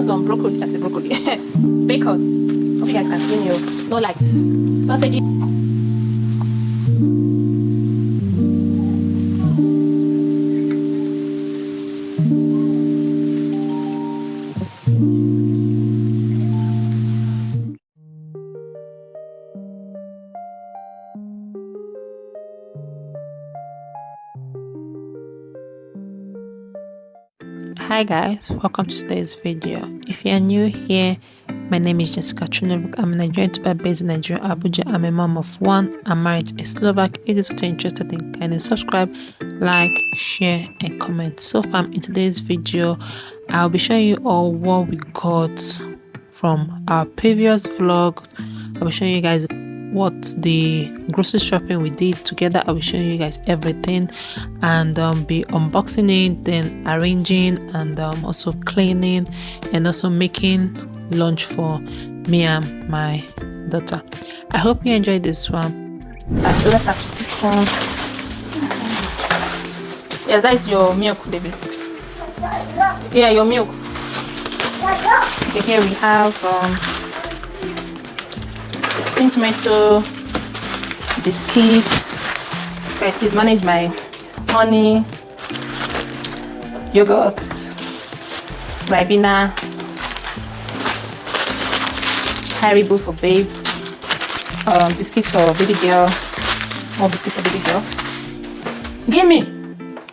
got some broccoli. I say broccoli. Bacon. Hope you guys can see me. No lights. Sausage. Hi guys, welcome to today's video. If you are new here, my name is Jessica Chunobuk. I'm a Nigerian YouTuber based in Nigeria, Abuja. I'm a mom of one. I'm married to a Slovak. If this is what you're interested in, kindly subscribe, like, share, and comment. So far in today's video, I'll be showing you all what we got from our previous vlog. I'll be showing you guys what the grocery shopping we did together. I'll be showing you guys everything and be unboxing it, then arranging and also cleaning and also making lunch for me and my daughter. I hope you enjoyed this one. So let's start with this one. Yes, that is your milk, baby. Yeah, your milk. Okay, here we have tin tomato, biscuits. Guys, please manage my honey, yogurt, ribena, Haribo for babe, biscuits for baby girl, more biscuits for baby girl. Give me.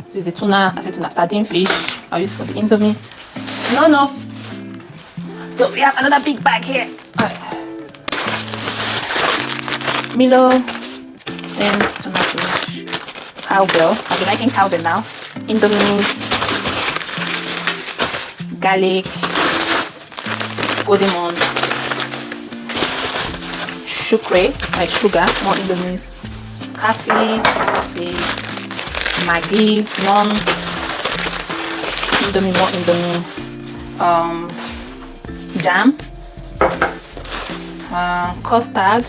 This is the tuna. I said tuna, sardine fish. I'll use for the indomie. No. So we have another big bag here. Milo, then tomato, cowbell. I've been liking cowbell now. Indomies, garlic, godimon, sucre, like sugar, more indomies, coffee, Maggi, none, indomie, more indomie, jam, custard,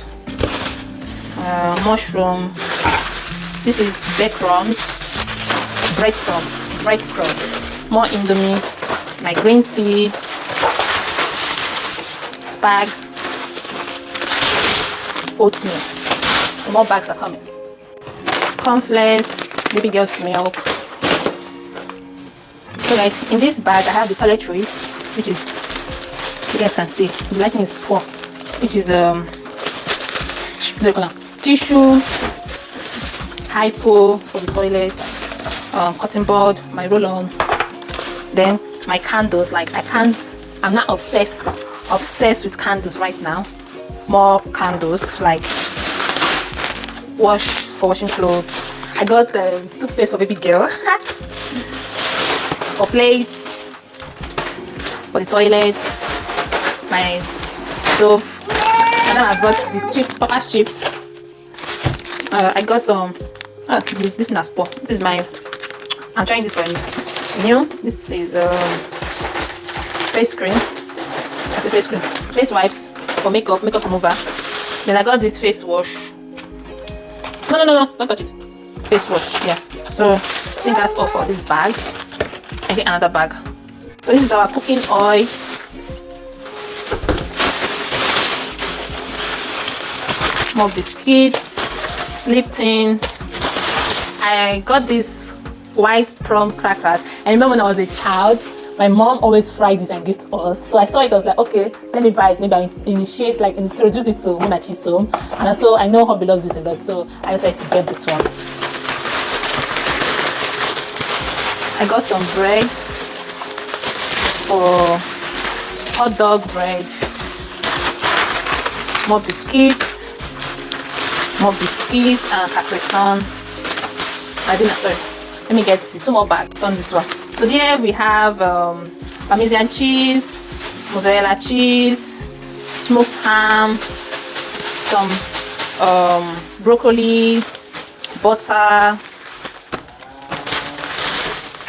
mushroom. This is breadcrumbs, more indomie, my green tea, spag, oatmeal. More bags are coming. Cornflakes, baby girl's milk. So guys, in this bag I have the toiletries, which is, you guys can see the lighting is poor, which is tissue, hypo for the toilet, cotton bud, my roll-on, then my candles. Like I'm not obsessed with candles right now. More candles, like for washing clothes. I got the toothpaste for baby girl, for plates, for the toilets, my stove. And then I brought the chips, Papa's chips. I got some. This is not sport. This is my. I'm trying this for new. This is face cream. That's a face cream. Face wipes for makeup remover. Then I got this face wash. No, don't touch it. Face wash. Yeah. So I think that's all for this bag. I get another bag. So this is our cooking oil. More biscuits, Lipton. I got these white prawn crackers. I remember when I was a child, my mom always fried this and gave to us. So I saw it, I was like, okay, let me buy it. Maybe I introduce it to Munachi's home. And also, I know hubby loves this a lot, so I decided to get this one. I got some bread for hot dog bread. More biscuits and capri-sun. Let me get the two more bags on this one. So there we have Parmesan cheese, mozzarella cheese, smoked ham, some broccoli, butter,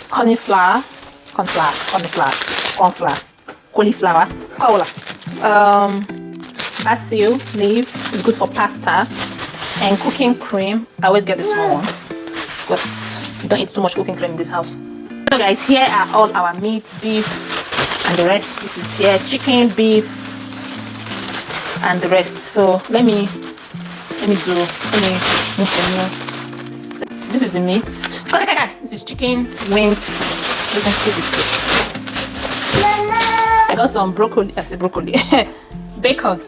cauliflower, basil leaf is good for pasta, and cooking cream. I always get the small one because we don't eat too much cooking cream in this house. So guys, here are all our meat, beef and the rest. This is here chicken, beef, and the rest. So let me move the meal. So, this is the meat. This is chicken wings. You can see this way. I got some broccoli. I say broccoli. Bacon.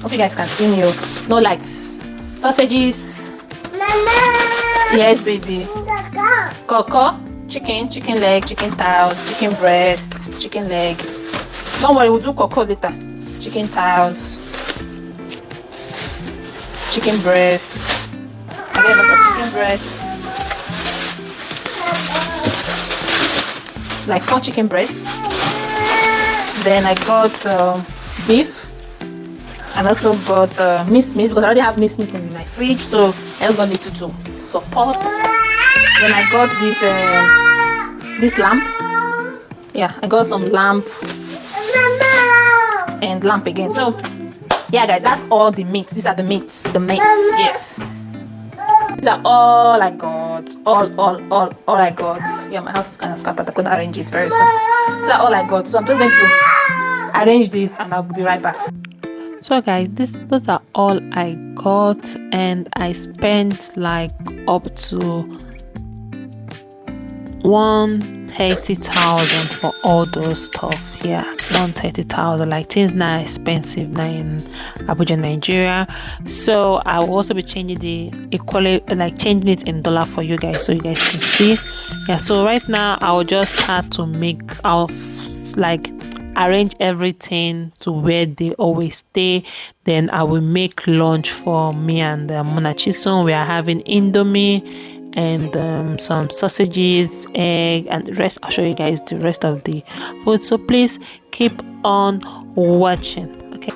Hope you guys can see me. No lights. Sausages. Mama. Yes, baby. Coco. Chicken leg, chicken thighs, chicken breast, chicken leg. Don't worry, we'll do coco later. Chicken thighs, chicken breast. Again, look at chicken breasts. Like 4 chicken breasts. Then I got beef, and also got minced meat because I already have minced meat in my fridge, so I just got little to support. Then I got this lamb. Yeah, I got some lamb and lamb again. So yeah, guys, that's all the meat. These are the meats. Yes. These are all I got. All I got. Yeah, my house is kind of scattered. I couldn't arrange it very soon. These are all I got. So I'm just going to arrange this and I'll be right back. So guys, those are all I got, and I spent like up to 130,000 for all those stuff. Yeah, 130,000. Like, things now expensive now in Abuja, Nigeria. So I will also be changing changing it in dollar for you guys, so you guys can see. Yeah, so right now I will just start to arrange everything to where they always stay. Then I will make lunch for me and Monachison. We are having Indomie and some sausages, egg, and the rest. I'll show you guys the rest of the food, so please keep on watching. Okay.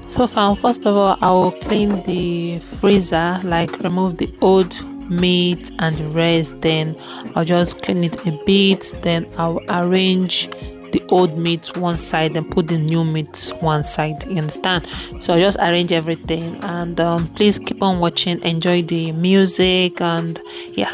So first of all, I will clean the freezer, like remove the old meat and the rest. Then I'll just clean it a bit. Then I'll arrange the old meat one side and put the new meat one side. You understand? So I'll just arrange everything, and please keep on watching, enjoy the music, and yeah.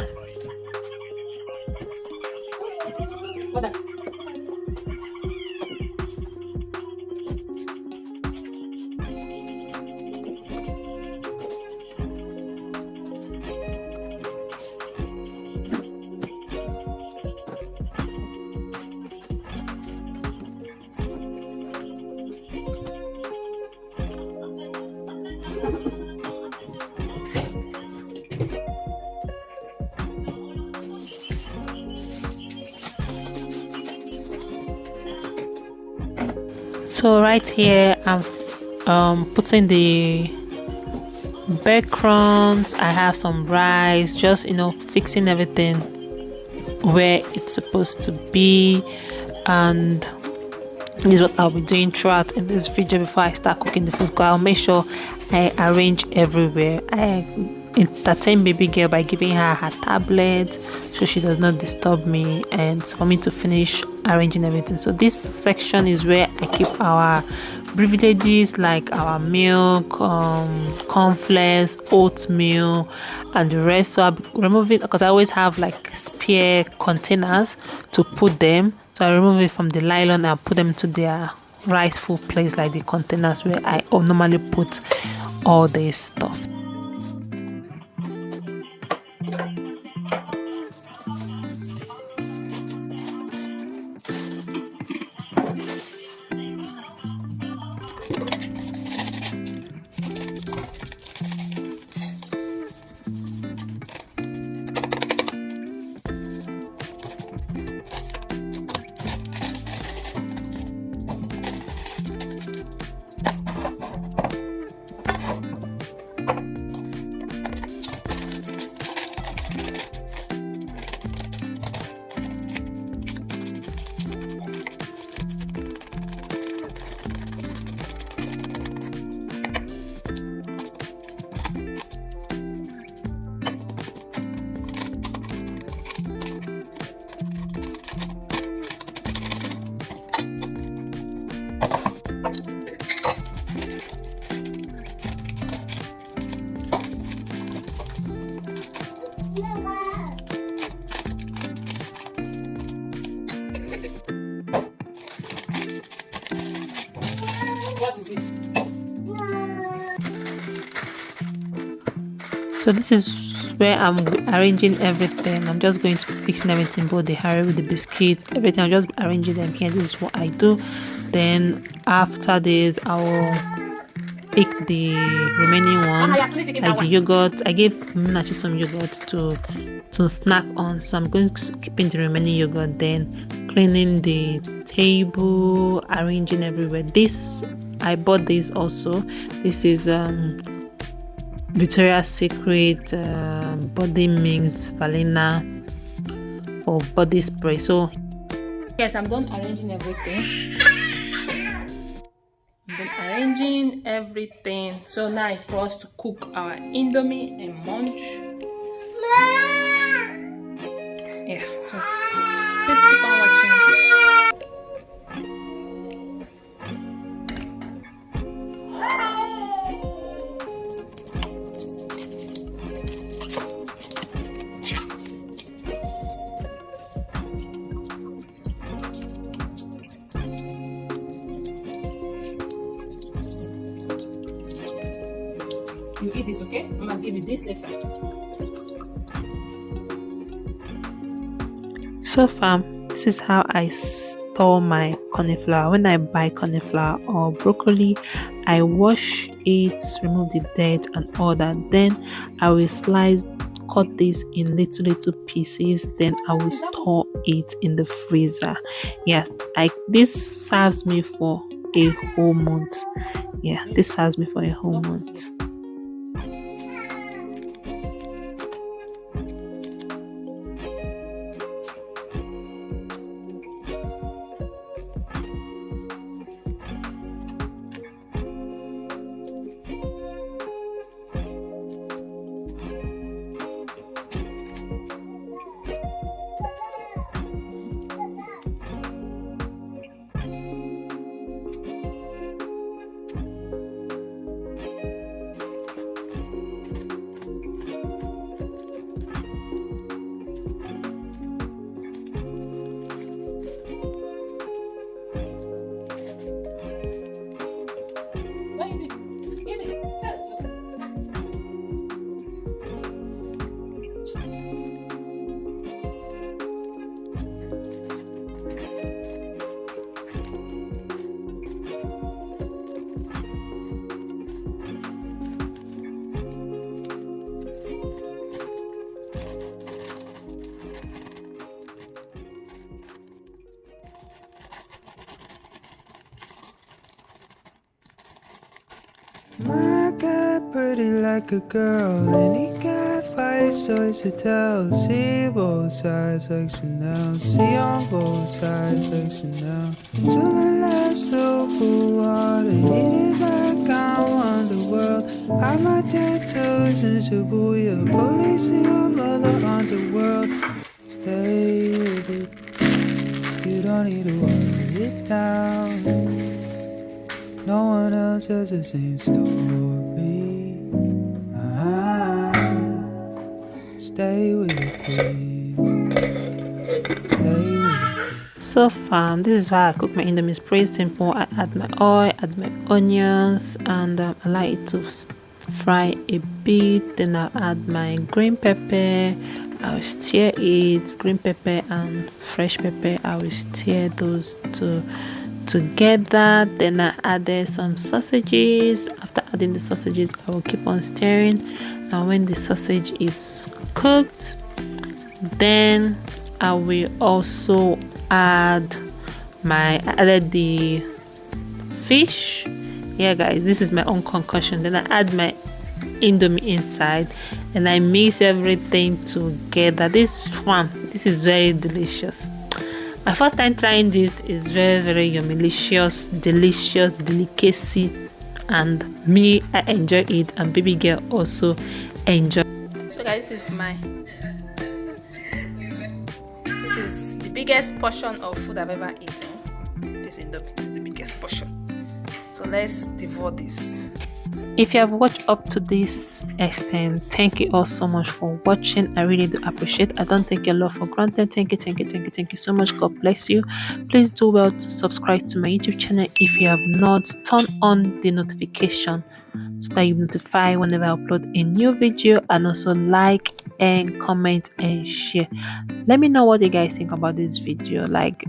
So right here I'm putting the breadcrumbs. I have some rice, just fixing everything where it's supposed to be, and this is what I'll be doing throughout in this video before I start cooking the food. I'll make sure I arrange everywhere. I entertain baby girl by giving her tablet so she does not disturb me, and for me to finish arranging everything. So this section is where I keep our beverages like our milk, cornflakes, oatmeal, and the rest. So I'll remove it because I always have like spare containers to put them. So I remove it from the nylon and put them to their rightful place, like the containers where I normally put all this stuff. So this is where I'm arranging everything. I'm just going to be fixing everything, both the Harry, the biscuits, everything. I'm just arranging them here. This is what I do. Then after this, I will pick the remaining one, like the yogurt. I gave Munachi some yogurt to snack on, so I'm going to keeping the remaining yogurt. Then cleaning the table, arranging everywhere. This I bought this also. This is Victoria's Secret body mix vanilla for body spray. So yes, I'm done arranging everything. So now it's for us to cook our indomie and munch. Yeah, so please keep on watching. You eat this, okay? I'm gonna give you this later. So far, this is how I store my cauliflower. When I buy cauliflower or broccoli, I wash it, remove the dirt and all that. Then I will cut this in little pieces. Then I will store it in the freezer. Yes, this serves me for a whole month. Yeah, this serves me for a whole month. My God, pretty like a girl, and he got 5 stories to tell. See both sides like Chanel, see on both sides like Chanel. To my left, so cool water, hit it like I'm underworld. Hide my tattoos in Shibuya, police in your mother underworld. Stay with it, you don't need to worry it down. No one else has the same story. Stay with it, please. Stay with it. So far, this is how I cook my indomie. It's pretty simple. I add my oil, add my onions, and allow it to fry a bit. Then I'll add my green pepper. I'll stir it. Green pepper and fresh pepper. I will stir those together. Then I added some sausages. After adding the sausages, I will keep on stirring, and when the sausage is cooked, then I will also added the fish. Yeah guys, this is my own concoction. Then I add my indomie inside and I mix everything together. This is very delicious. My first time trying this is very yummy, delicious delicacy, and me, I enjoy it, and baby girl also enjoy. So guys, this is the biggest portion of food I've ever eaten. This indomie is the biggest portion. So let's devour this. If you have watched up to this extent, thank you all so much for watching. I really do appreciate. I don't take your love for granted. Thank you so much. God bless you. Please do well to subscribe to my YouTube channel if you have not. Turn on the notification so that you notify whenever I upload a new video, and also like and comment and share. Let me know what you guys think about this video. Like,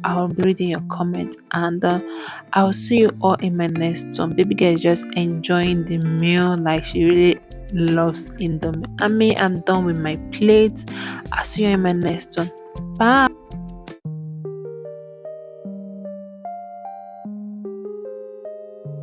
I'll be reading your comment, and I'll see you all in my next one. Baby girl is just enjoying the meal, like she really loves Indomie. And me, I'm done with my plate. I'll see you in my next one. Bye.